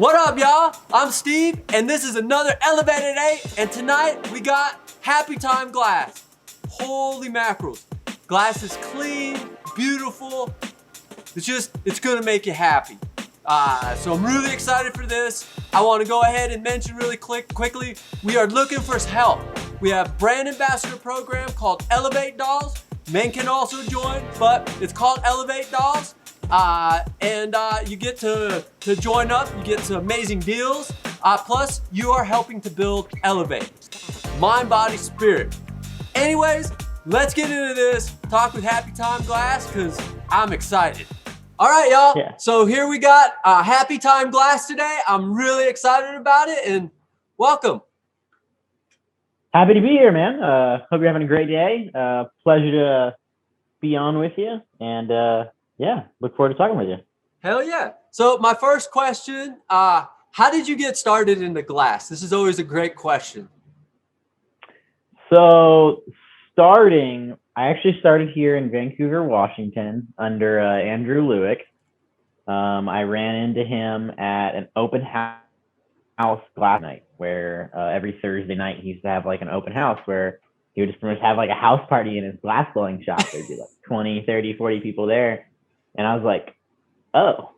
What up, y'all? I'm Steve, and this is another Elev8, and tonight we got Happy Time glass. Holy mackerels. Glass is clean, beautiful. It's gonna make you happy. So I'm really excited for this. I wanna go ahead and mention really quickly, we are looking for help. We have a brand ambassador program called Elev8 Dolls. Men can also join, but it's called Elev8 Dolls. You get to join up, you get some amazing deals. Plus, you are helping to build Elev8. Mind, body, spirit. Anyways, let's get into this. Talk with Happy Time Glass, because I'm excited. All right, y'all. Yeah. So here we got Happy Time Glass today. I'm really excited about it, and welcome. Happy to be here, man. Hope you're having a great day. Pleasure to be on with you. And yeah, look forward to talking with you. Hell yeah. So my first question, how did you get started into glass? This is always a great question. So I actually started here in Vancouver, Washington under Andrew Lewick. I ran into him at an open house glass night where every Thursday night he used to have like an open house where he would just pretty much have like a house party in his glass blowing shop. There'd be like 20, 30, 40 people there. And I was like, oh,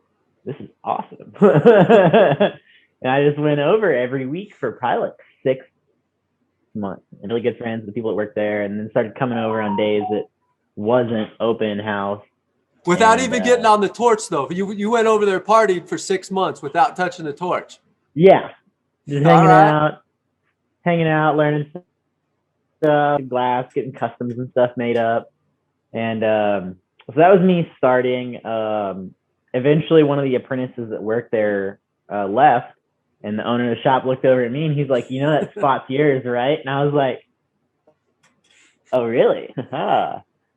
this is awesome. And I just went over every week for probably like 6 months and really good friends with the people that worked there, and then started coming over on days that wasn't open house. Without even getting on the torch, though. You went over there, partied for 6 months without touching the torch. Yeah, just hanging out, learning stuff, glass, getting customs and stuff made up. And so that was me starting. Eventually, one of the apprentices that worked there left, and the owner of the shop looked over at me and he's like, "You know that spot's yours, right?" And I was like, "Oh, really?"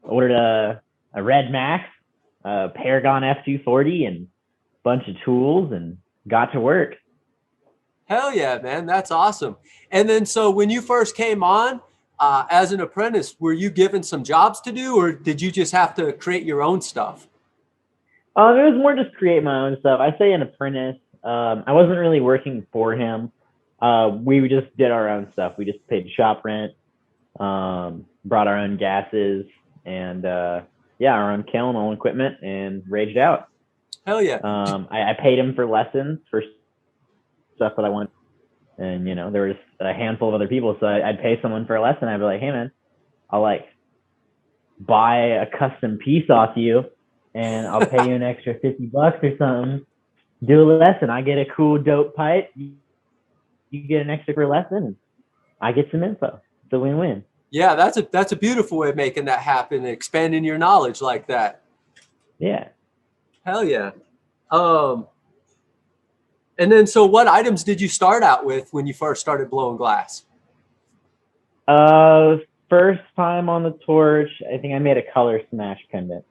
Ordered a Red Max, a Paragon F240, and a bunch of tools, and got to work. Hell yeah, man. That's awesome. And then, so when you first came on as an apprentice, were you given some jobs to do, or did you just have to create your own stuff? It was more just create my own stuff. I say an apprentice. I wasn't really working for him. We just did our own stuff. We just paid shop rent, brought our own gases, and our own kiln, own equipment, and raged out. Hell yeah. I paid him for lessons for stuff that I wanted. And, there was a handful of other people. So I'd pay someone for a lesson. I'd be like, "Hey, man, I'll buy a custom piece off you, and I'll pay you an extra $50 or something. Do a lesson. I get a cool, dope pipe. You get an extra for a lesson, and I get some info. It's a win-win." Yeah, that's a beautiful way of making that happen, expanding your knowledge like that. Yeah. Hell yeah. And then, so what items did you start out with when you first started blowing glass? First time on the torch, I think I made a color smash pendant.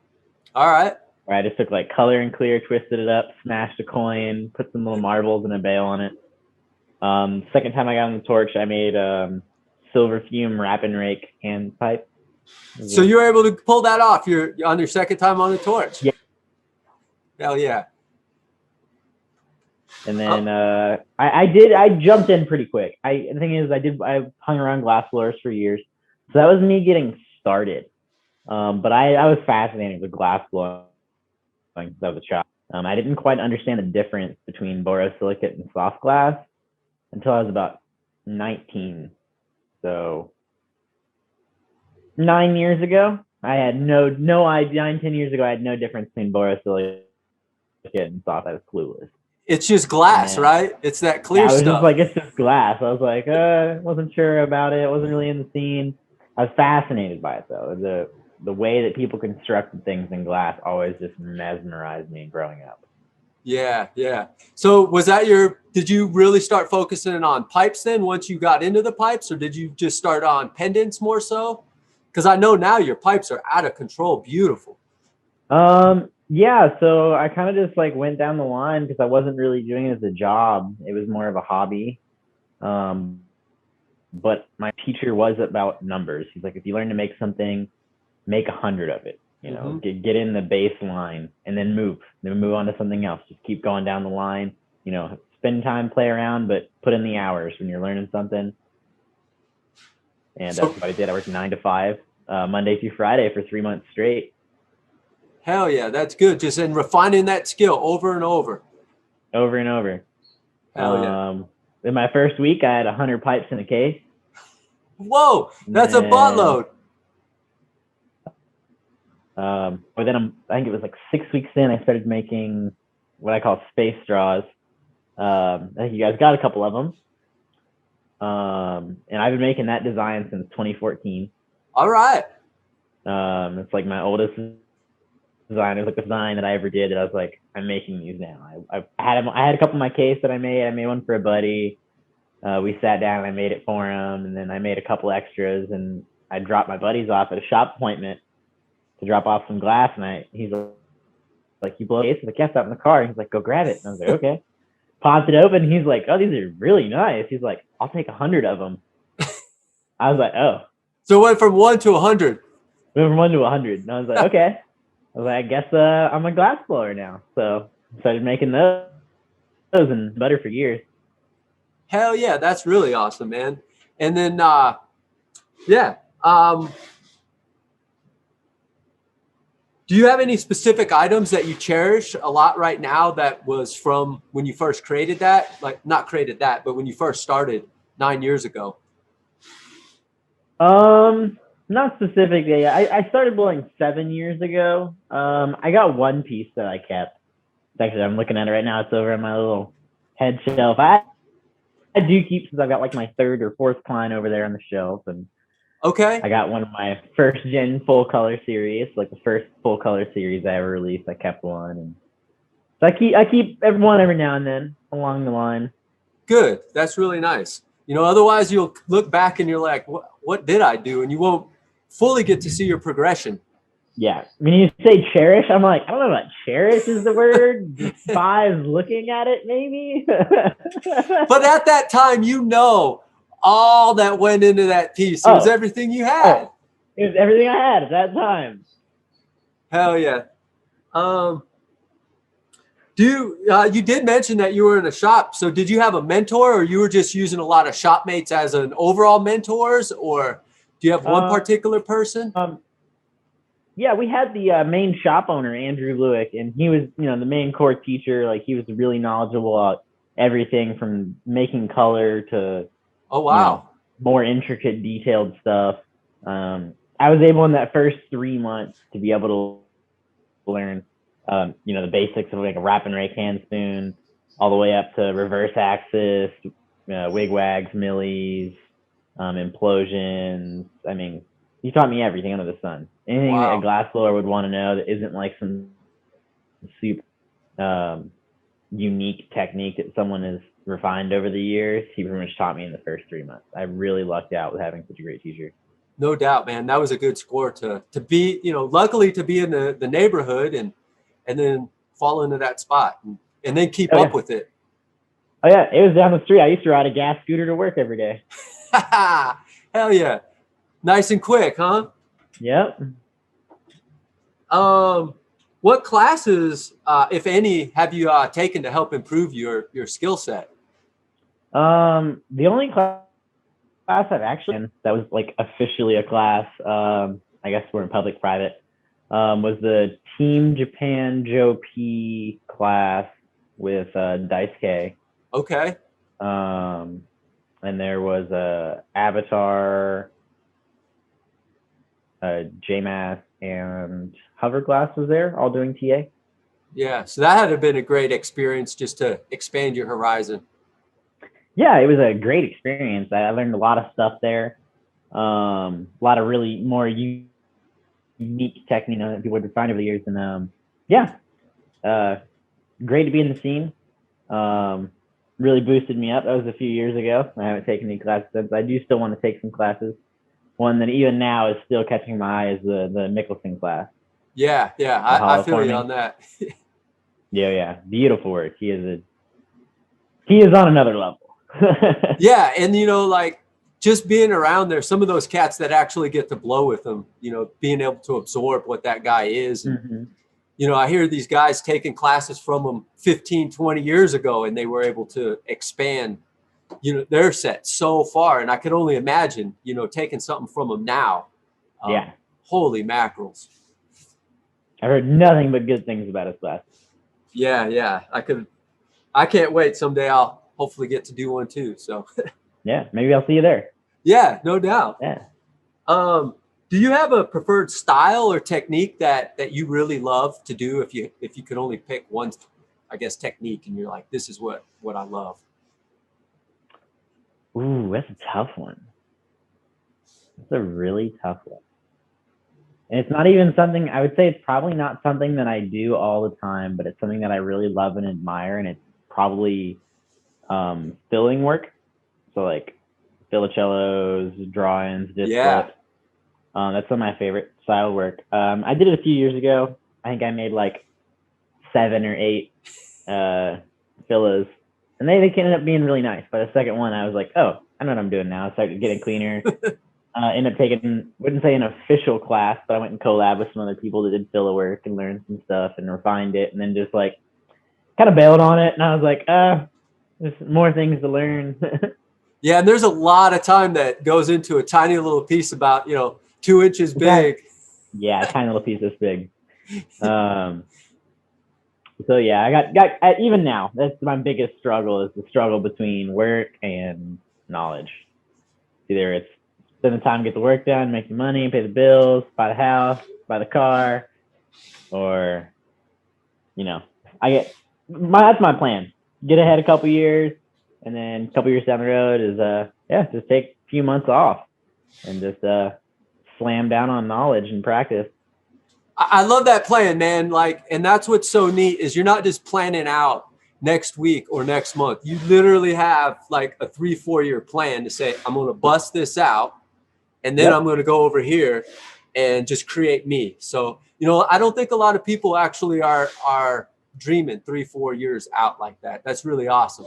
All right. Where I just took color and clear, twisted it up, smashed a coin, put some little marbles and a bail on it. Second time I got on the torch, I made silver fume wrap and rake hand pipe. So you were able to pull that off on your second time on the torch? Yeah. Hell yeah. And then I jumped in pretty quick. The thing is, I hung around glass blowers for years. So that was me getting started. But I was fascinated with glass blowing since I was a child. I didn't quite understand the difference between borosilicate and soft glass until I was about 19. So 9 years ago, I had no idea. 9-10 years ago, I had no difference between borosilicate and soft. I was clueless. It's just glass, right? It's that clear stuff. Just like, it's just glass. I was like, wasn't sure about it. Wasn't really in the scene. I was fascinated by it, though. The way that people constructed things in glass always just mesmerized me growing up. Yeah, yeah. So did you really start focusing on pipes then once you got into the pipes, or did you just start on pendants more so? Because I know now your pipes are out of control, beautiful. Yeah, so I kind of just went down the line because I wasn't really doing it as a job. It was more of a hobby. But my teacher was about numbers. He's like, if you learn to make something, make 100 of it. Get in the baseline and then move on to something else. Just keep going down the line. spend time, play around, but put in the hours when you're learning something. And that's what I did. I worked 9 to 5, Monday through Friday for 3 months straight. Hell yeah, that's good. Just in refining that skill over and over. Over and over. Hell yeah. In my first week, I had 100 pipes in a case. Whoa, that's a buttload. But then I think it was like 6 weeks in, I started making what I call space straws. I think you guys got a couple of them. And I've been making that design since 2014. All right. It's like my oldest design. It was like the design that I ever did that I was like, I'm making these now. I had a couple in my case that I made. I made one for a buddy. We sat down and I made it for him. And then I made a couple extras, and I dropped my buddies off at a shop appointment to drop off some glass. And he's like, you blow the case? I was like, yes, out in the car. He's like, go grab it. And I was like, okay. Popped it open. He's like, oh, these are really nice. He's like, I'll take 100 of them. I was like, oh. So it went from 1 to 100. Went from 1 to 100. And I was like, okay. I was like, I guess I'm a glass blower now. So I started making those and butter for years. Hell yeah, that's really awesome, man. And then, yeah. Do you have any specific items that you cherish a lot right now that was from when you first created that? Like, not created that, but when you first started 9 years ago? Not specifically. I started blowing 7 years ago. I got one piece that I kept. Actually, I'm looking at it right now. It's over on my little head shelf. I do keep, since I've got like my 3rd or 4th Klein over there on the shelf. And okay. I got one of my first gen full color series, like the first full color series I ever released. I kept one, and so I keep one every now and then along the line. Good. That's really nice. You know, otherwise you'll look back and you're like, what did I do? And you won't fully get to see your progression. Yeah. When you say cherish, I'm like, I don't know about cherish is the word. Despise looking at it, maybe. But at that time, you know, all that went into that piece. It was everything you had. It was everything I had at that time. Hell yeah. You did mention that you were in a shop. So did you have a mentor, or you were just using a lot of shopmates as an overall mentors, or do you have one particular person? Yeah, we had the main shop owner, Andrew Lewick, and he was, the main core teacher. Like, he was really knowledgeable about everything from making color to oh wow, more intricate, detailed stuff. I was able in that first 3 months to be able to learn, the basics of like a wrap and rake hand spoon, all the way up to reverse axis, wig wags, millies, implosions. I mean, he taught me everything under the sun. Anything that a glass blower would want to know that isn't like some super unique technique that someone has refined over the years, he pretty much taught me in the first 3 months. I really lucked out with having such a great teacher. No doubt, man. That was a good score to be, luckily to be in the neighborhood and then fall into that spot and then keep up with it. Oh yeah, it was down the street. I used to ride a gas scooter to work every day. Hell yeah. Nice and quick, huh? Yep. What classes, if any, have you taken to help improve your skill set? The only class I've actually that was like officially a class, I guess we're in public-private, was the Team Japan Joe P class with Dice K. Okay. And there was a Avatar, JMath, and Hoverglass was there, all doing TA. Yeah, so that had to have been a great experience just to expand your horizon. Yeah, it was a great experience. I learned a lot of stuff there. A lot of really more unique technique that people would find over the years. And great to be in the scene. Really boosted me up. That was a few years ago. I haven't taken any classes since. I do still want to take some classes. One that even now is still catching my eye is the Mickelson class. Yeah, I feel you on that. Yeah, beautiful work. He is on another level. Yeah, and like just being around there, some of those cats that actually get to blow with them, being able to absorb what that guy is, and you know, I hear these guys taking classes from them 15, 20 years ago, and they were able to expand, you know, their set so far. And I could only imagine, you know, taking something from them now. Yeah. Holy mackerels. I've heard nothing but good things about his class. Yeah. I can't wait. Someday I'll hopefully get to do one too. So Yeah, maybe I'll see you there. yeah, no doubt. Yeah. Do you have a preferred style or technique that you really love to do if you could only pick one, I guess, technique, and you're like, this is what I love? Ooh, that's a tough one. That's a really tough one. And it's not even something, I would say it's probably not something that I do all the time, but it's something that I really love and admire. And it's probably filling work. So like filacellos, drawings, disc Yeah. flips. That's some of my favorite style work. I did it a few years ago. I think I made like 7 or 8 filas, and they ended up being really nice. By the second one, I was like, oh, I know what I'm doing now. I started getting cleaner. Ended up taking, wouldn't say an official class, but I went and collab with some other people that did filler work and learned some stuff and refined it, and then just like kind of bailed on it. And I was like, there's more things to learn. Yeah, and there's a lot of time that goes into a tiny little piece about, you know, 2 inches big. Yeah, a tiny little piece this big. So yeah, I got even now, that's my biggest struggle, is the struggle between work and knowledge. Either it's spend the time, get the work done, make the money, pay the bills, buy the house, buy the car, or, you know, that's my plan. Get ahead a couple years, and then a couple years down the road is just take a few months off and just slam down on knowledge and practice. I love that plan, man. Like, and that's what's so neat is you're not just planning out next week or next month. You literally have like a 3-4 year plan to say, I'm going to bust this out, and then I'm going to go over here and just create me. So, you know, I don't think a lot of people actually are dreaming 3-4 years out like that. That's really awesome.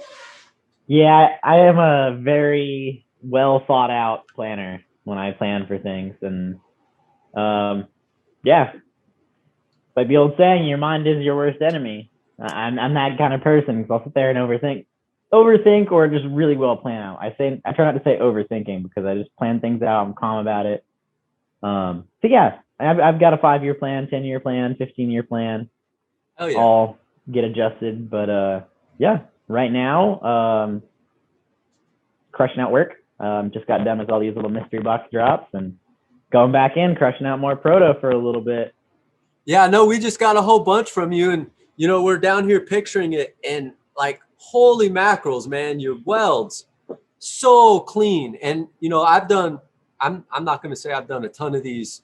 Yeah, I am a very well thought out planner when I plan for things. And yeah, like the old saying, your mind is your worst enemy. I'm that kind of person, because I'll sit there and overthink or just really well plan out. I try not to say overthinking, because I just plan things out. I'm calm about it. So yeah, I've got a 5-year plan, 10-year plan, 15-year plan. Oh yeah. All get adjusted, but yeah, right now, crushing out work. Just got done with all these little mystery box drops and going back in, crushing out more proto for a little bit. Yeah, no, we just got a whole bunch from you, and you know, we're down here picturing it, and like, holy mackerels, man, your welds so clean. And you know, I'm not going to say I've done a ton of these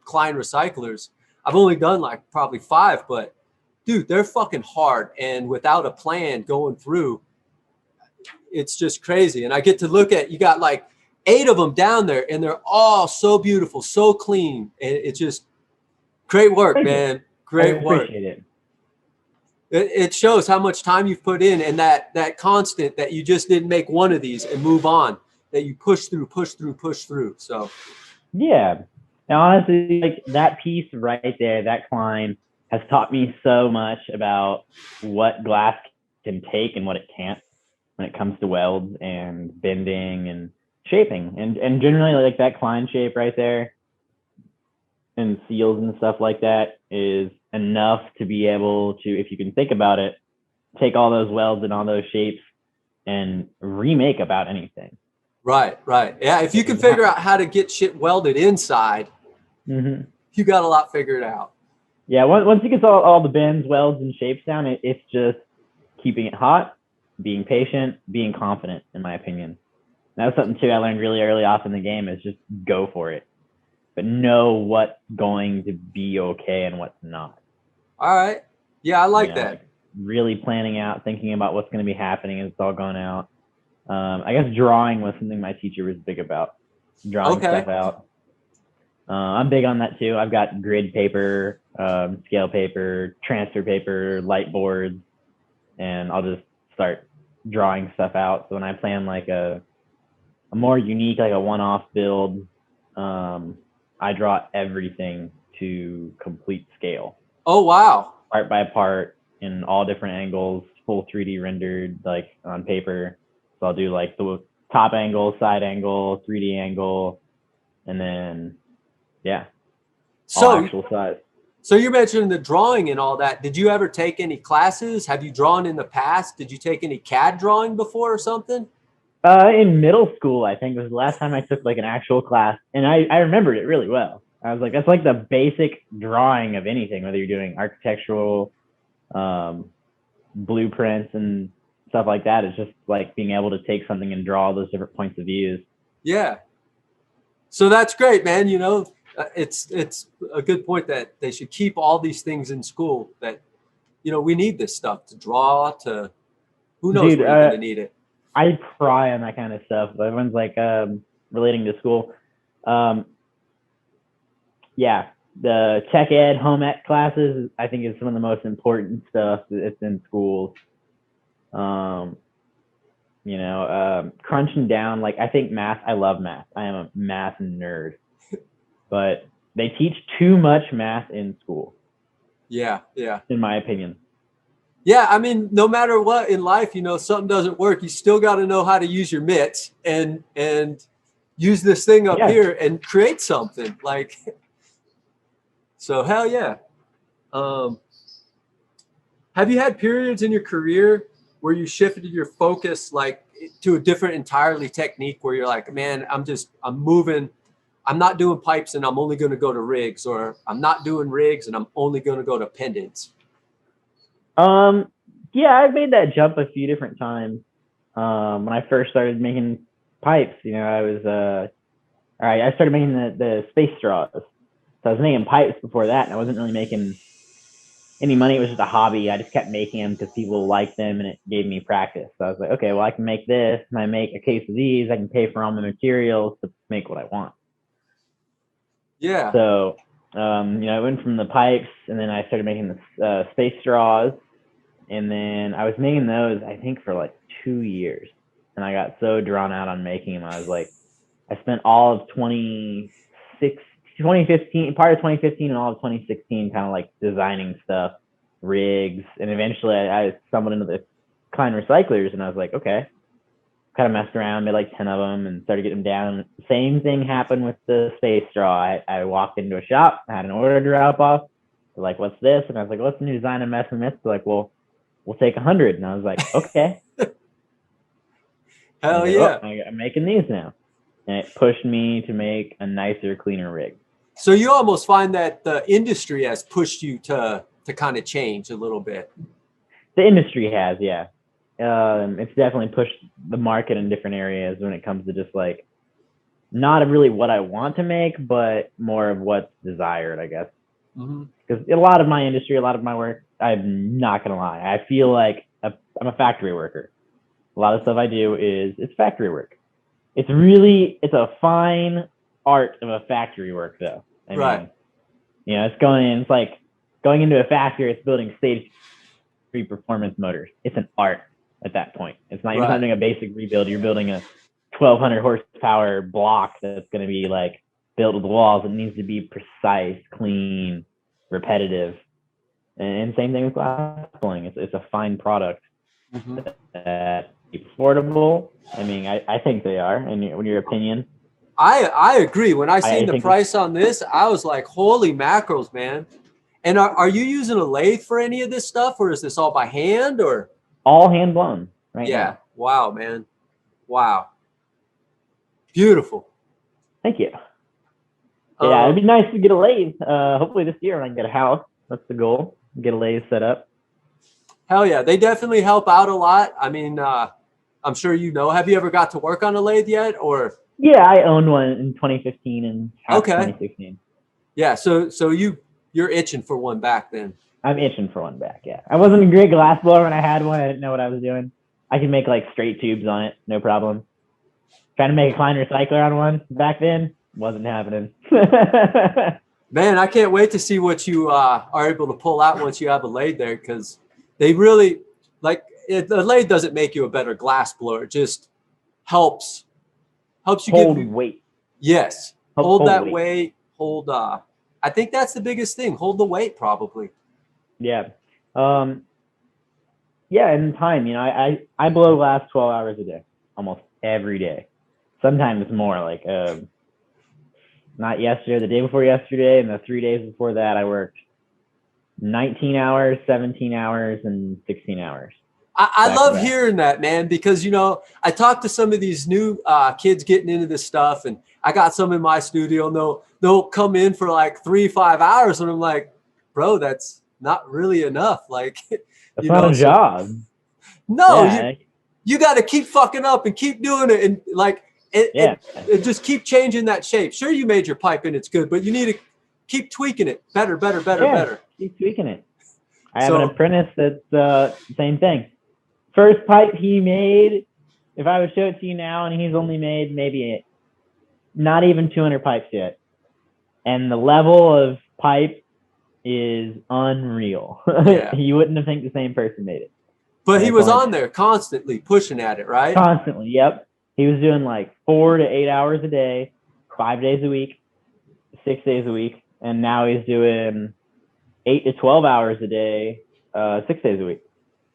Klein recyclers. I've only done like probably 5, but dude, they're fucking hard, and without a plan going through, it's just crazy. And I get to look at, you got like 8 of them down there, and they're all so beautiful, so clean, and it's just great work, man. Great work. It shows how much time you've put in, and that constant that you just didn't make one of these and move on, that you push through. So yeah. Now, honestly, like that piece right there, that climb has taught me so much about what glass can take and what it can't when it comes to welds and bending and shaping. And generally, like that Klein shape right there and seals and stuff like that is enough to be able to, if you can think about it, take all those welds and all those shapes and remake about anything. Right. Yeah, if you can figure out how to get shit welded inside, you got a lot figured out. Yeah, once you get all the bends, welds, and shapes down, it's just keeping it hot, being patient, being confident, in my opinion. That was something too I learned really early off in the game, is just go for it, but know what's going to be okay and what's not. All right. Yeah, I like that. Like really planning out, thinking about what's going to be happening as it's all going out. I guess drawing was something my teacher was big about. Drawing stuff out. I'm big on that too. I've got grid paper, scale paper, transfer paper, light boards, and I'll just start drawing stuff out. So when I plan like a more unique, like a one-off build, I draw everything to complete scale. Oh, wow. part by part in all different angles, full 3D rendered like on paper. So I'll do like the top angle, side angle, 3D angle, and then yeah, all So, actual size. so you mentioned the drawing and all that. Did you ever take any classes? Have you drawn in the past? Did you take any CAD drawing before or something? In middle school, I think was the last time I took like an actual class, and I remembered it really well. I was like, that's like the basic drawing of anything, whether you're doing architectural, um, blueprints and stuff like that. It's just like being able to take something and draw those different points of views. Yeah. So that's great, man. It's a good point that they should keep all these things in school. That we need this stuff to draw. To who knows Dude, where you're going to need it. I pry on that kind of stuff. Everyone's like relating to school. Um, yeah, the tech ed, home ec classes, I think is some of the most important stuff that's in schools. Um, crunching down, like I think math, I love math. I am a math nerd, but they teach too much math in school. Yeah, yeah. In my opinion. Yeah, I mean, no matter what in life, something doesn't work, you still got to know how to use your mitts and use this thing up here and create something. Like, so hell yeah. Have you had periods in your career where you shifted your focus like to a different entirely technique where you're like, man, I'm moving, I'm not doing pipes and I'm only going to go to rigs, or I'm not doing rigs and I'm only going to go to pendants? Yeah, I've made that jump a few different times. When I first started making pipes, I started making the space straws. So I was making pipes before that, and I wasn't really making any money. It was just a hobby. I just kept making them because people liked them, and it gave me practice. So I was like, okay, well, I can make this, and I make a case of these. I can pay for all my materials to make what I want. Yeah. So, I went from the pipes, and then I started making the space straws. And then I was making those, I think, for like 2 years. And I got so drawn out on making them. I was like, I spent all of 2015, part of 2015 and all of 2016 kind of like designing stuff, rigs. And eventually I stumbled into the Klein recyclers, and I was like, okay. Kind of messed around, made like 10 of them and started getting them down. Same thing happened with the space straw. I walked into a shop, had an order drop off. They're like, what's this? And I was like, what's the new design I'm messing with? They're like, well, we'll take 100. And I was like, okay. Hell yeah. I'm making these now. And it pushed me to make a nicer, cleaner rig. So you almost find that the industry has pushed you to kind of change a little bit. The industry has, yeah. It's definitely pushed the market in different areas when it comes to just like not really what I want to make, but more of what's desired, I guess. Because a lot of my industry, a lot of my work, I'm not gonna lie, I feel like I'm a factory worker. A lot of stuff I do it's factory work. It's a fine art of a factory work, though. I mean, it's like going into a factory. It's building stage 3 performance motors. It's an art at that point. It's not even doing a basic rebuild. You're building a 1,200 horsepower block that's going to be like built with walls. It needs to be precise, clean, repetitive. And same thing with glass blowing. It's a fine product that is affordable. I mean, I think they are. In your opinion? I agree. When I seen the price on this, I was like, holy mackerels, man. And are you using a lathe for any of this stuff, or is this all by hand, or? All hand blown right now. Wow, man. Wow. Beautiful. Thank you. Yeah, it'd be nice to get a lathe. Hopefully this year when I can get a house. That's the goal. Get a lathe set up. Hell yeah. They definitely help out a lot. I mean, I'm sure you know. Have you ever got to work on a lathe yet, or? Yeah, I owned one in 2015 and 2016. Yeah, so you're itching for one back then. I'm itching for one back, yeah. I wasn't a great glass blower when I had one. I didn't know what I was doing. I could make like straight tubes on it, no problem. Trying to make a Klein recycler on one back then, wasn't happening. Man, I can't wait to see what you are able to pull out once you have a lathe there, because they really, the lathe doesn't make you a better glass blower. It just helps you hold weight. Yes. Hold that weight. Hold I think that's the biggest thing. Hold the weight, probably. Yeah. Um, yeah, and time, I blow glass 12 hours a day, almost every day. Sometimes more, like not yesterday, the day before yesterday, and the 3 days before that, I worked 19 hours, 17 hours, and 16 hours I back to love back. hearing that, man, because I talk to some of these new kids getting into this stuff, and I got some in my studio, and they'll come in for like 3 5 hours, and I'm like, bro, that's not really enough. Like, That's not a so job. no, Yeah, you got to keep fucking up and keep doing it, and like yeah, it just keep changing that shape. Sure, you made your pipe and it's good, but you need to keep tweaking it, better, better, better, yeah. better. Keep tweaking it. I have an So apprentice that's same thing. First pipe he made, if I would show it to you now, and he's only made maybe not even 200 pipes yet. And the level of pipe is unreal. yeah, You wouldn't have think the same person made it. but And he it's was only on been there constantly pushing at it, right? constantly. Yep. He was doing like 4 to 8 hours a day, 5 days a week, 6 days a week. And now he's doing 8 to 12 hours a day, 6 days a week.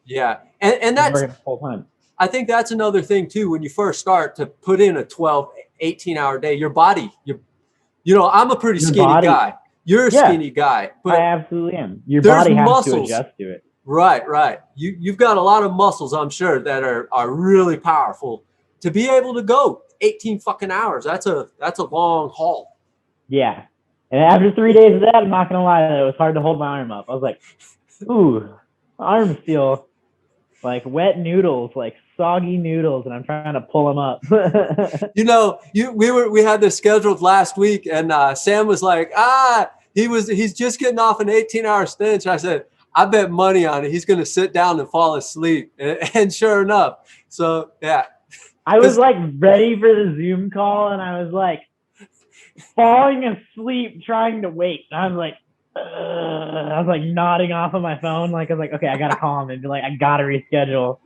Yeah, and He's that's working full time. I think that's another thing too. When you first start to put in a 12, 18 hour day, your body, I'm a pretty Your skinny body, guy. You're a yeah, skinny guy, I but absolutely am. Your there's body has to muscles. adjust to it. Right, right. You've got a lot of muscles, I'm sure, that are really powerful to be able to go 18 fucking hours. That's a long haul. Yeah. And after 3 days of that, I'm not gonna lie, it was hard to hold my arm up. I was like, ooh, my arms feel like wet noodles, like soggy noodles, and I'm trying to pull them up. We had this scheduled last week, and Sam was like, he's just getting off an 18-hour stench. I said, I bet money on it. He's going to sit down and fall asleep, and sure enough, so yeah, I was because like ready for the Zoom call, and I was like falling asleep trying to wait. And I was like, I was like nodding off of my phone, like I was like, okay, I gotta call him and be like, I gotta reschedule.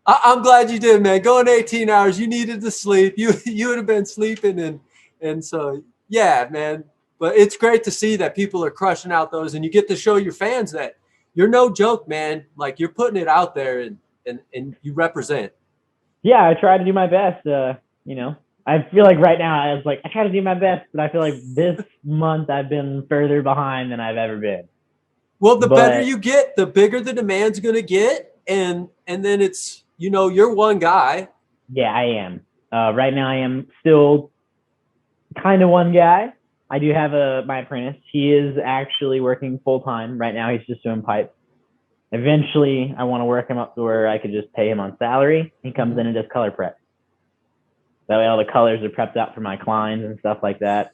I'm glad you did, man. Going 18 hours, you needed to sleep. You would have been sleeping, and so yeah, man. But it's great to see that people are crushing out those, and you get to show your fans that you're no joke, man. Like you're putting it out there, and you represent. Yeah, I try to do my best. I feel like right now I was like, I try to do my best, but I feel like this month I've been further behind than I've ever been. Well, the better But you get, the bigger the demand's going to get, and then it's you're one guy. yeah, I am. Right now I am still kind of one guy. I do have my apprentice. He is actually working full time. Right now he's just doing pipe. Eventually I want to work him up to where I could just pay him on salary. He comes in and does color prep. That way all the colors are prepped out for my clients and stuff like that.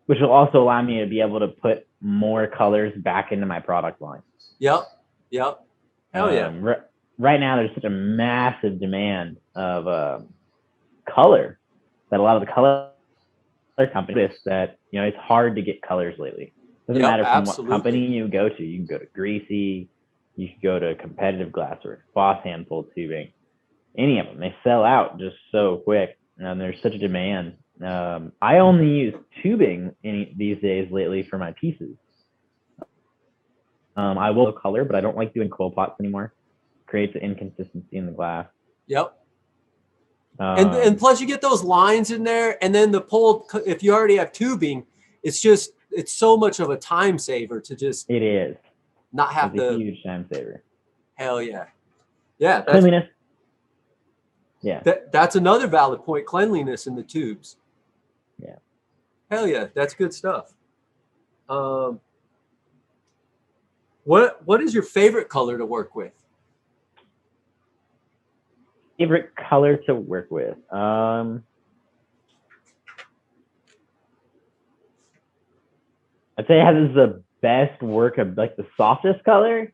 Which will also allow me to be able to put more colors back into my product line. Yep. Hell yeah. Right now, there's such a massive demand of color that a lot of the color companies that it's hard to get colors lately. Doesn't Yep, matter from absolutely. what company you go to. You can go to Greasy, you can go to Competitive Glassworks, Boss Handful Tubing. Any of them, they sell out just so quick, and there's such a demand. I only use tubing these days lately for my pieces. I will color, but I don't like doing coil pots anymore. Creates an inconsistency in the glass. Yep. And plus you get those lines in there, and then the pulled. If you already have tubing, it's so much of a time saver to just it is not have it's a to. huge time saver. Hell yeah, yeah. Cleanliness. Yeah. That's another valid point. Cleanliness in the tubes. Yeah. Hell yeah, that's good stuff. What is your favorite color to work with? Favorite color to work with? I'd say it has the best work of like the softest color.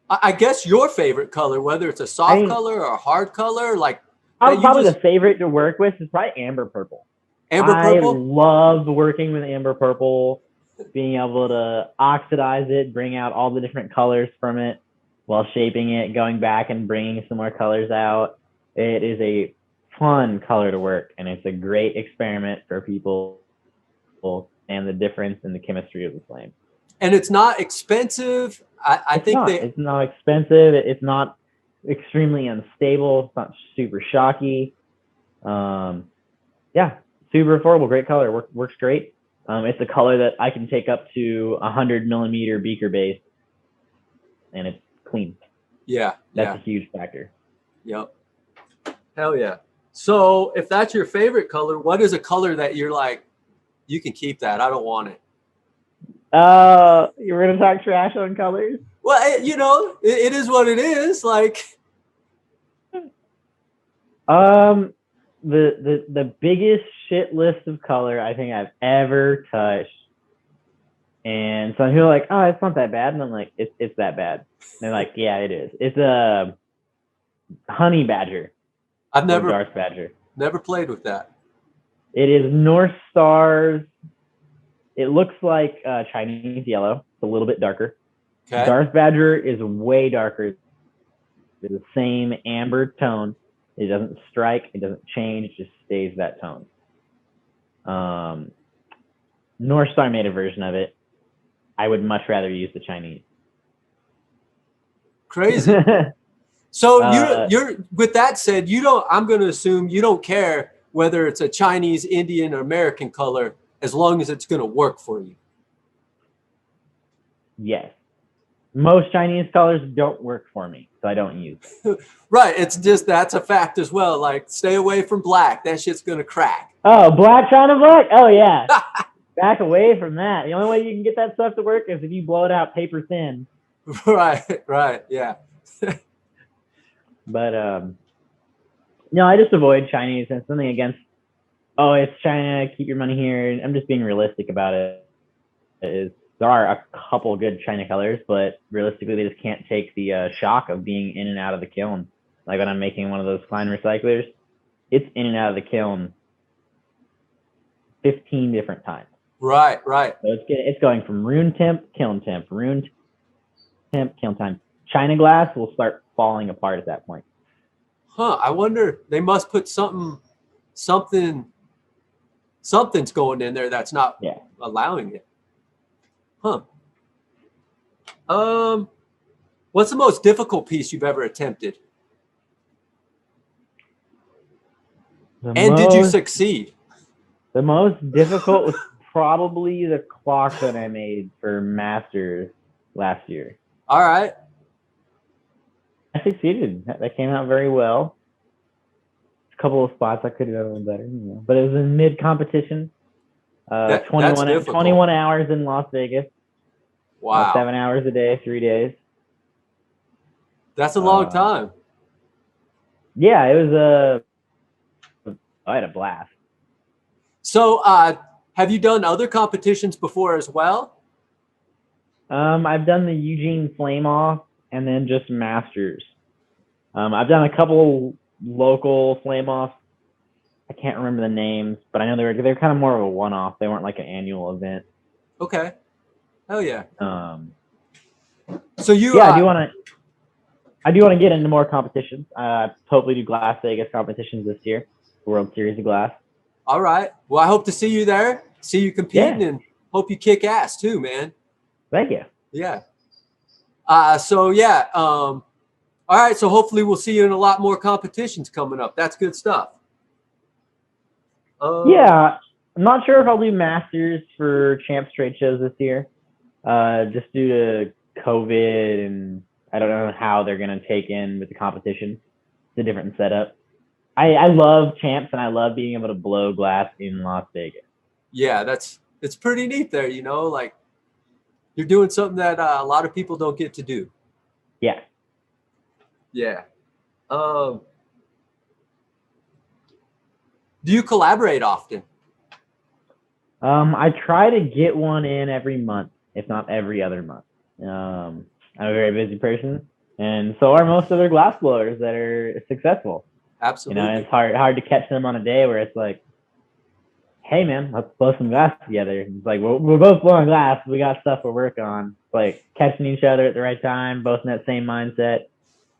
I guess your favorite color, whether it's a soft color or a hard color, like probably the favorite to work with is probably amber purple. Amber purple? I love working with amber purple, being able to oxidize it, bring out all the different colors from it while shaping it, going back and bringing some more colors out. It is a fun color to work, and it's a great experiment for people the difference in the chemistry of the flame. And it's not expensive. I think it's not expensive. It's not extremely unstable. It's not super shocky. Yeah, super affordable. Great color. Works great. It's a color that I can take up to 100 millimeter beaker base, and it's clean. Yeah, that's a huge factor. Yep. Hell yeah. So if that's your favorite color, what is a color that you're like, you can keep that, I don't want it? You're gonna talk trash on colors? Well, you know, it is what it is. Like, the biggest shit list of color I think I've ever touched. And some people are like, oh, it's not that bad. And I'm like, it's that bad. And they're like, yeah, it is. It's a honey badger. I've never Darth Badger. Never played with that. It is North Stars. It looks like Chinese yellow. It's a little bit darker. Okay. Darth Badger is way darker. It's the same amber tone. It doesn't strike. It doesn't change. It just stays that tone. North Star made a version of it. I would much rather use the Chinese. Crazy. So you're with that said, you don't. I'm going to assume you don't care whether it's a Chinese, Indian, or American color, as long as it's going to work for you. Yes. Most Chinese colors don't work for me, so I don't use them. Right. It's just, that's a fact as well. Like, stay away from black. That shit's going to crack. Oh, black China black? Oh, yeah. Back away from that. The only way you can get that stuff to work is if you blow it out paper thin. Right. Yeah. But, no, I just avoid Chinese and something against, oh, it's China, keep your money here. I'm just being realistic about it. There are a couple good China colors, but realistically, they just can't take the shock of being in and out of the kiln. Like when I'm making one of those Klein recyclers, it's in and out of the kiln 15 different times. Right. So it's going from room temp, kiln temp, room temp, kiln time. China glass will start falling apart at that point. Huh. I wonder, they must put something's going in there that's not allowing it. Huh. What's the most difficult piece you've ever attempted? Did you succeed? The most difficult was probably the clock that I made for Masters last year. All right. I succeeded. That came out very well. A couple of spots I could have done better, but it was in mid competition. 21 hours in Las Vegas. Wow. 7 hours a day, 3 days. That's a long time. Yeah, it was I had a blast. So, have you done other competitions before as well? I've done the Eugene Flame Off and then just Masters. I've done a couple local Flame Offs. I can't remember the names, but I know they're kind of more of a one-off. They weren't like an annual event. Okay. Hell yeah. So you? Yeah, I do want to get into more competitions. Hopefully do Glass Vegas competitions this year, World Series of Glass. All right. Well, I hope to see you there. See you competing, and hope you kick ass too, man. Thank you. Yeah. All right. So hopefully we'll see you in a lot more competitions coming up. That's good stuff. Yeah, I'm not sure if I'll do Masters for Champs trade shows this year, just due to COVID, and I don't know how they're going to take in with the competition. It's a different setup. I love Champs, and I love being able to blow glass in Las Vegas. Yeah, it's pretty neat there, like you're doing something that a lot of people don't get to do. Yeah. Yeah. Do you collaborate often? I try to get one in every month, if not every other month. I'm a very busy person, and so are most other glass blowers that are successful. Absolutely. It's hard to catch them on a day where it's like, hey man, let's blow some glass together. It's like we're both blowing glass. We got stuff to work on. It's like catching each other at the right time, both in that same mindset.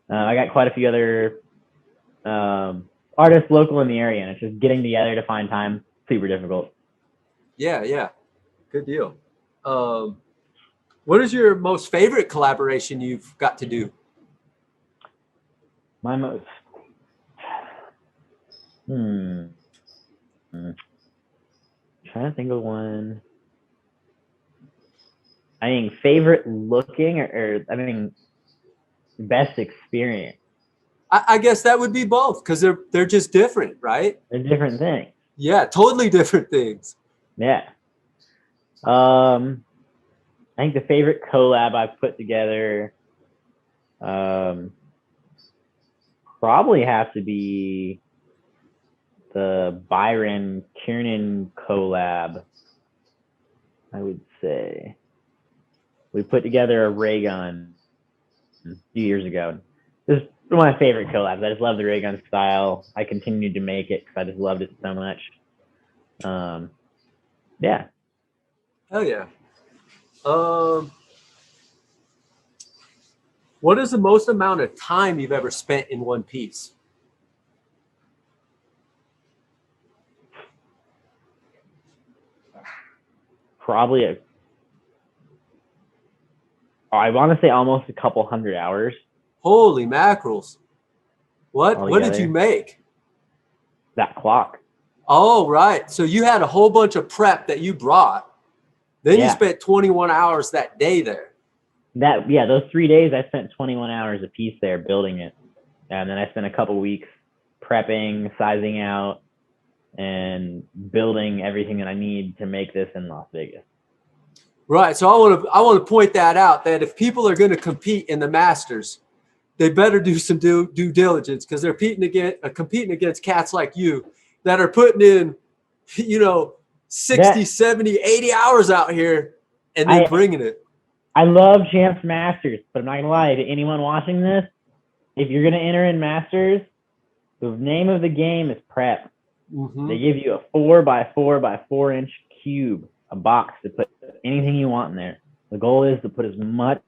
I got quite a few other artists local in the area, and it's just getting together to find time super difficult. Yeah. Good deal. Um, what is your most favorite collaboration you've got to do? My most trying to think of one. I mean, favorite looking or I mean, best experience. I guess that would be both because they're just different, right? They're different things. Yeah, totally different things. Yeah. I think the favorite collab I've put together probably has to be the Byron Kiernan collab. I would say we put together a ray gun a few years ago. This is one of my favorite collabs. I just love the ray gun style. I continued to make it because I just loved it so much. Yeah. Hell yeah. What is the most amount of time you've ever spent in one piece? Probably I want to say almost a couple hundred hours. Holy mackerels. What did you Altogether. make? That clock. Oh, right. So you had a whole bunch of prep that you brought. Then you Yeah. spent 21 hours that day there. Those 3 days I spent 21 hours a piece there building it. And then I spent a couple weeks prepping, sizing out, and building everything that I need to make this in Las Vegas. Right. So I want to point that out, that if people are going to compete in the Masters, they better do some due diligence, because they're competing against cats like you that are putting in, 60, 70, 80 hours out here and then bringing it. I love Champs Masters, but I'm not going to lie to anyone watching this. If you're going to enter in Masters, the name of the game is prep. Mm-hmm. They give you a 4x4x4 inch cube, a box to put anything you want in there. The goal is to put as much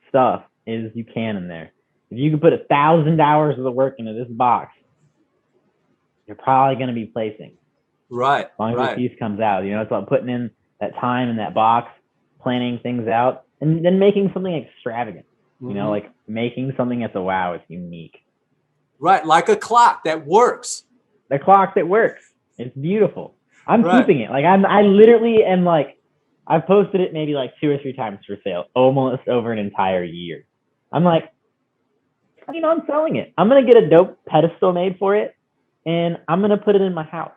stuff as you can in there. If you can put 1,000 hours of the work into this box, you're probably going to be placing. Right. As long as the piece comes out. It's about putting in that time in that box, planning things out, and then making something extravagant. Mm-hmm. Like making something that's a wow, it's unique. Right, like a clock that works. The clock that works. It's beautiful. I'm keeping it. Like I literally am like, I've posted it maybe like 2 or 3 times for sale, almost over an entire year. I'm like, I'm selling it. I'm gonna get a dope pedestal made for it, and I'm gonna put it in my house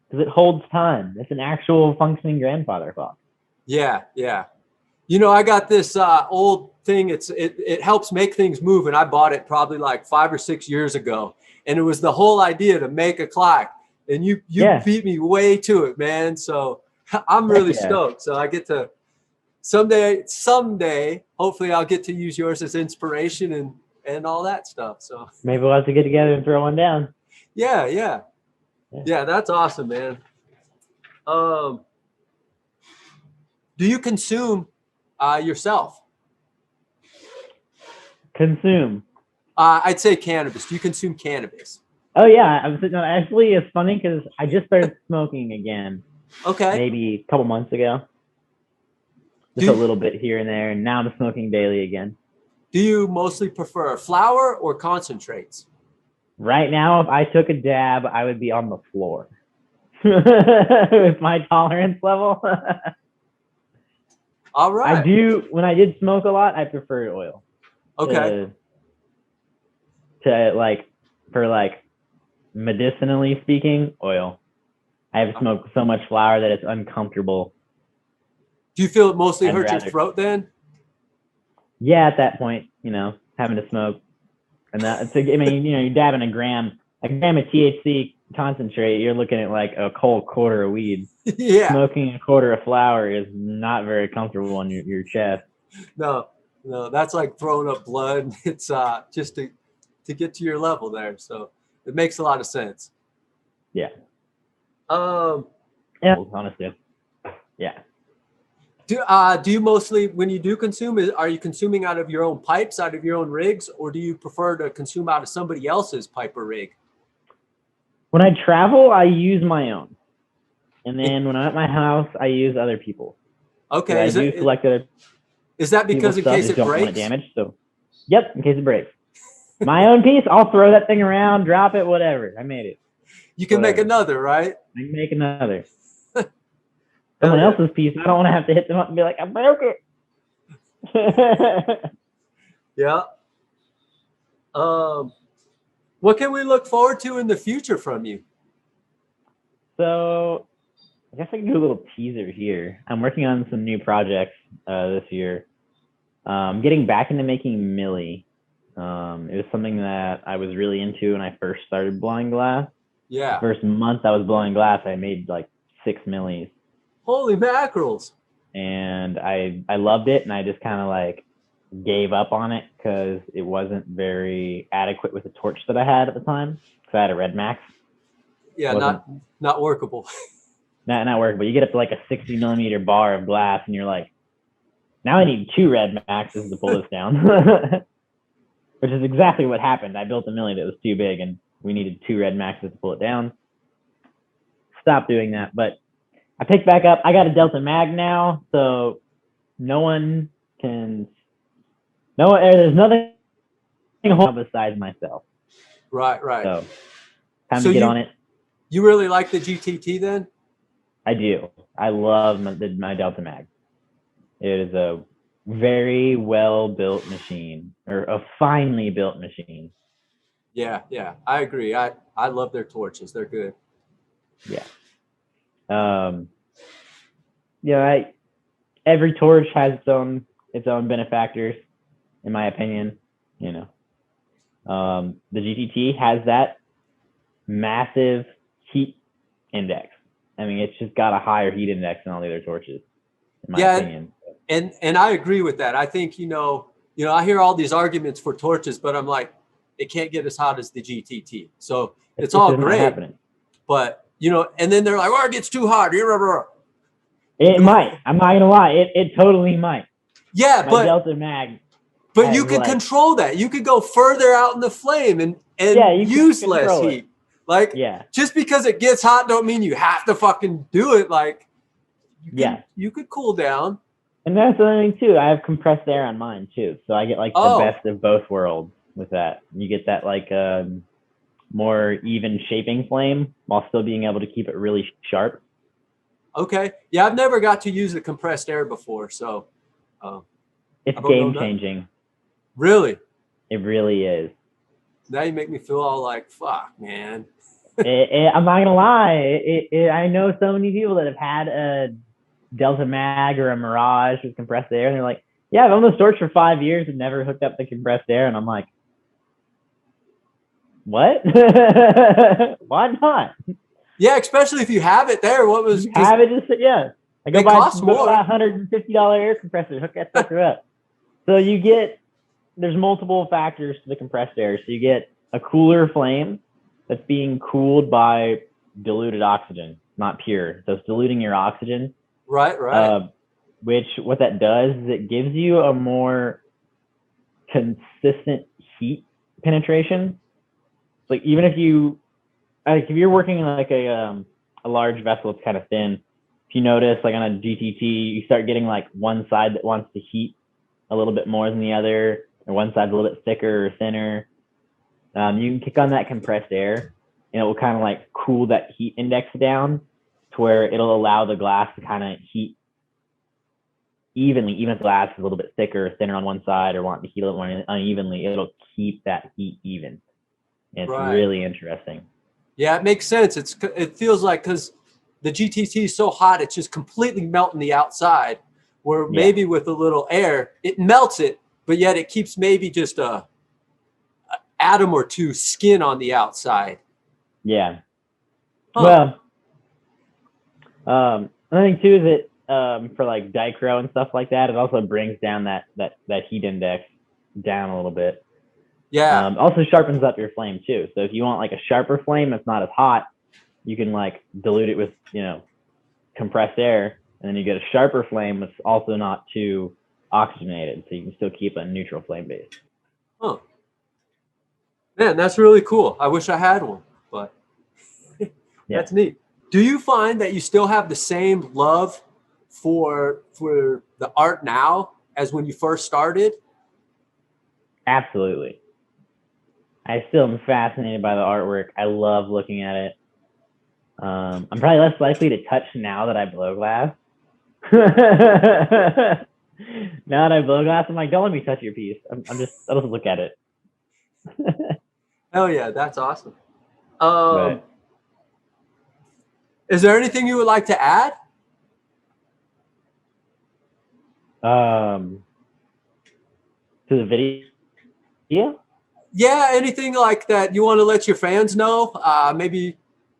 because it holds time. It's an actual functioning grandfather clock. Yeah. I got this old thing. It helps make things move, and I bought it probably like 5 or 6 years ago. And it was the whole idea to make a clock. And you beat me way to it, man. So I'm really stoked. So I get to someday, hopefully I'll get to use yours as inspiration and all that stuff. So maybe we'll have to get together and throw one down. Yeah, that's awesome, man. Do you consume yourself? Consume. I'd say cannabis. Do you consume cannabis? Oh yeah, actually it's funny because I just started smoking again. Okay. Maybe a couple months ago. Just a little bit here and there, and now I'm smoking daily again. Do you mostly prefer flower or concentrates? Right now, if I took a dab, I would be on the floor with my tolerance level. All right. When I did smoke a lot, I preferred oil. Okay. For medicinally speaking, oil. I have smoked so much flower that it's uncomfortable. Do you feel it mostly hurts your throat then? Yeah, at that point, having to smoke. And you're dabbing a gram of THC concentrate, you're looking at like a whole quarter of weed. Yeah. Smoking a quarter of flower is not very comfortable on your chest. No, that's like throwing up blood. It's just to get to your level there. So it makes a lot of sense. Yeah. Yeah. Honestly. Yeah. Do you mostly, when you do consume, are you consuming out of your own pipes, out of your own rigs, or do you prefer to consume out of somebody else's pipe or rig? When I travel, I use my own. And then when I'm at my house, I use other people's. Okay, I do select other is that because people's in stuff. case Just it don't want it breaks? damaged. So, yep, in case it breaks. My own piece, I'll throw that thing around, drop it, whatever. I made it. You can make Whatever. another, right? I can make another. Hell Someone yeah. else's piece, I don't want to have to hit them up and be like, I broke it. Yeah. What can we look forward to in the future from you? So I guess I can do a little teaser here. I'm working on some new projects this year. Getting back into making Millie. It was something that I was really into when I first started blowing glass. Yeah. The first month I was blowing glass, I made like 6 millies. Holy mackerels. And I loved it, and I just kind of like gave up on it because it wasn't very adequate with the torch that I had at the time, because I had a Red Max. Yeah, not workable. Not workable. You get up to like a 60 millimeter bar of glass, and you're like, now I need 2 Red Maxes to pull this down. Which is exactly what happened. I built a Millie that was too big, and we needed 2 Red Maxes to pull it down. Stop doing that, but I picked back up. I got a Delta Mag now, so there's nothing besides myself. Right. So time to get on it. You really like the GTT then? I do. I love my Delta Mag. It is a very well built machine, or a finely built machine. Yeah, I agree. I love their torches. They're good. Yeah. Every torch has its own benefactors, in my opinion. The GTT has that massive heat index. I mean, it's just got a higher heat index than all the other torches, in my opinion. And I agree with that. I think, I hear all these arguments for torches, but I'm like, it can't get as hot as the GTT. So it's all great. But, and then they're like, oh, it gets too hot. It might. I'm not going to lie. It totally might. Yeah, but Delta Mag. But you can control that. You could go further out in the flame and use less heat. Like, just because it gets hot don't mean you have to fucking do it. Like, you could cool down. And that's the other thing too. I have compressed air on mine too, so I get like the best of both worlds with that. You get that like more even shaping flame while still being able to keep it really sharp. Okay. Yeah, I've never got to use the compressed air before, so it's game changing. Really? It really is. Now you make me feel all like, fuck, man. I'm not gonna lie. I know so many people that have had a Delta Mag or a Mirage with compressed air, and they're like, yeah, I've owned this torch for 5 years and never hooked up the compressed air. And I'm like, what? Why not? Yeah, especially if you have it there. What was have it? Just I go buy a $150 air compressor, hook that sucker up. So there's multiple factors to the compressed air. So you get a cooler flame that's being cooled by diluted oxygen, not pure. So it's diluting your oxygen. Right. What that does is it gives you a more consistent heat penetration. Like even if you're working in like a large vessel, it's kind of thin. If you notice, like on a GTT, you start getting like one side that wants to heat a little bit more than the other, or one side's a little bit thicker or thinner. You can kick on that compressed air, and it will kind of like cool that heat index down to where it'll allow the glass to kind of heat evenly. Even if the glass is a little bit thicker or thinner on one side, or wanting to heat a little more unevenly, it'll keep that heat even. And it's really interesting. Yeah, it makes sense. It feels like, because the GTT is so hot, it's just completely melting the outside. Where maybe with a little air, it melts it, but yet it keeps maybe just a atom or two skin on the outside. Yeah. Huh. Well, another thing too is that for like dichro and stuff like that, it also brings down that heat index down a little bit. Yeah. Also sharpens up your flame too. So if you want like a sharper flame that's not as hot, you can like dilute it with compressed air, and then you get a sharper flame that's also not too oxygenated, so you can still keep a neutral flame base. Huh. Man, that's really cool. I wish I had one, but that's neat. Do you find that you still have the same love for the art now as when you first started? Absolutely. I still am fascinated by the artwork. I love looking at it. I'm probably less likely to touch now that I blow glass. Now that I blow glass, I'm like, don't let me touch your piece. I'll just look at it. Hell yeah, that's awesome. But, Is there anything you would like to add? to the video? Yeah, anything like that you want to let your fans know, maybe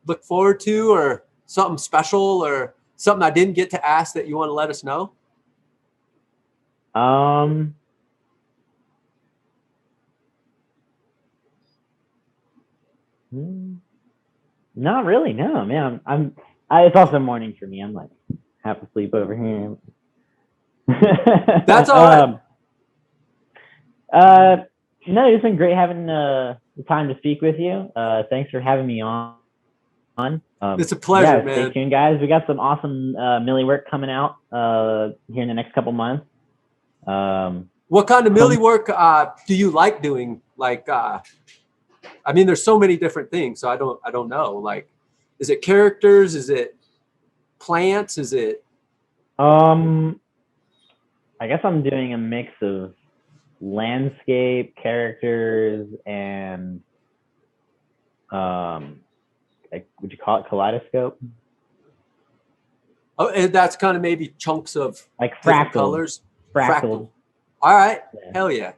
look forward to, or something special, or something I didn't get to ask that you want to let us know? Not really, no, man. It's also morning for me. I'm like half asleep over here. That's all right. No, it's been great having the time to speak with you. Thanks for having me on. It's a pleasure, man. Stay tuned, guys. We got some awesome Millie work coming out here in the next couple months. What kind of Millie work do you like doing? Like, I mean, there's so many different things, so I don't know. Like, is it characters? Is it plants? Is it? I guess I'm doing a mix of landscape, characters, and like, would you call it kaleidoscope? Oh, and that's kind of maybe chunks of like fractal colors. Fractal. All right. Yeah. Hell yeah.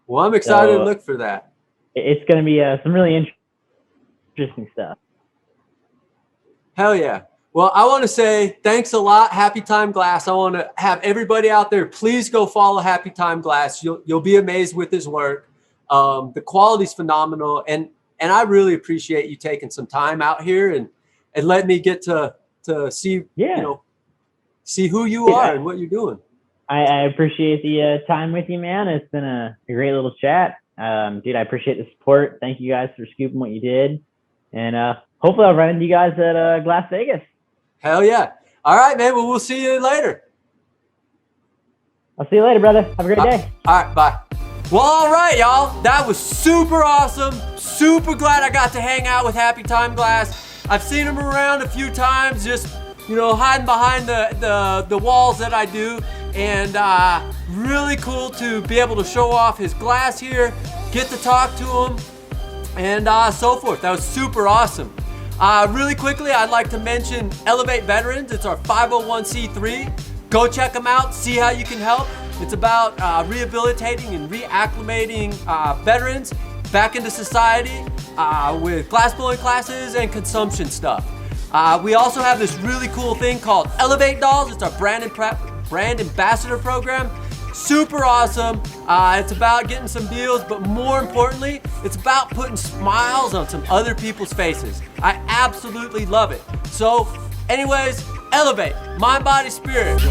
Well, I'm excited to look for that. It's going to be some really interesting stuff. Hell yeah. Well, I want to say thanks a lot, Happy Time Glass. I want to have everybody out there, please go follow Happy Time Glass. You'll be amazed with his work. The quality's phenomenal, and I really appreciate you taking some time out here and let me get to see, see who you are and what you're doing. I appreciate the time with you, man. It's been a great little chat. Dude, I appreciate the support. Thank you guys for scooping what you did. And hopefully I'll run into you guys at Glass Vegas. Hell yeah. All right, man. Well, we'll see you later. I'll see you later, brother. Have a great day. All right, bye. Well, all right, y'all. That was super awesome. Super glad I got to hang out with Happy Time Glass. I've seen him around a few times, just, hiding behind the walls that I do. And really cool to be able to show off his glass here, get to talk to him, and so forth. That was super awesome. Really quickly, I'd like to mention Elev8 Veterans. It's our 501c3. Go check them out, see how you can help. It's about rehabilitating and reacclimating veterans back into society with glass blowing classes and consumption stuff. We also have this really cool thing called Elev8 Dolls. It's our brand ambassador program. Super awesome. It's about getting some deals, but more importantly, it's about putting smiles on some other people's faces. I absolutely love it. So anyways, Elev8, mind, body, spirit.